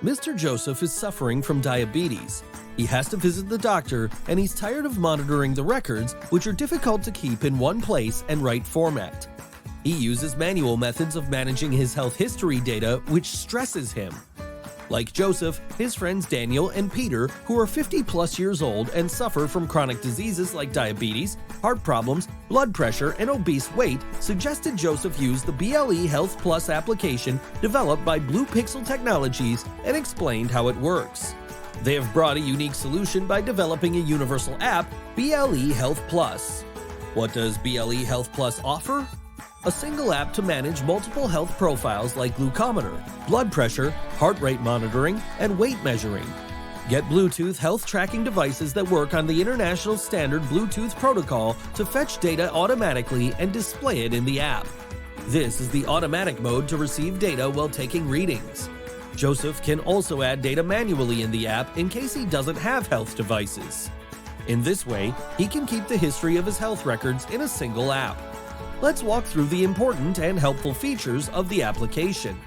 Mr. Joseph is suffering from diabetes. He has to visit the doctor, and he's tired of monitoring the records, which are difficult to keep in one place and right format. He uses manual methods of managing his health history data, which stresses him. Like Joseph, his friends Daniel and Peter, who are 50+ years old and suffer from chronic diseases like diabetes, heart problems, blood pressure, and obese weight, suggested Joseph use the BLE Health Plus application developed by Blue Pixel Technologies and explained how it works. They have brought a unique solution by developing a universal app, BLE Health Plus. What does BLE Health Plus offer? A single app to manage multiple health profiles like glucometer, blood pressure, heart rate monitoring, and weight measuring. Get Bluetooth health tracking devices that work on the international standard Bluetooth protocol to fetch data automatically and display it in the app. This is the automatic mode to receive data while taking readings. Joseph can also add data manually in the app in case he doesn't have health devices. In this way, he can keep the history of his health records in a single app. Let's walk through the important and helpful features of the application.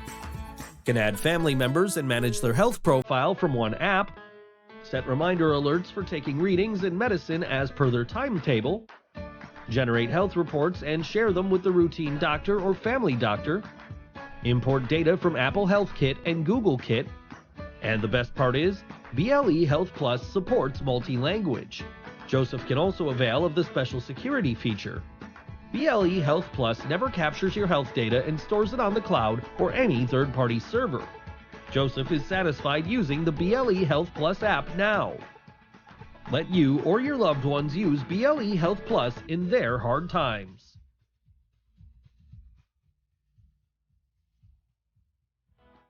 Can add family members and manage their health profile from one app, set reminder alerts for taking readings and medicine as per their timetable, generate health reports and share them with the routine doctor or family doctor, import data from Apple Health Kit and Google Kit, and the best part is, BLE Health Plus supports multi-language. Joseph can also avail of the special security feature. BLE Health Plus never captures your health data and stores it on the cloud or any third-party server. Joseph is satisfied using the BLE Health Plus app now. Let you or your loved ones use BLE Health Plus in their hard times.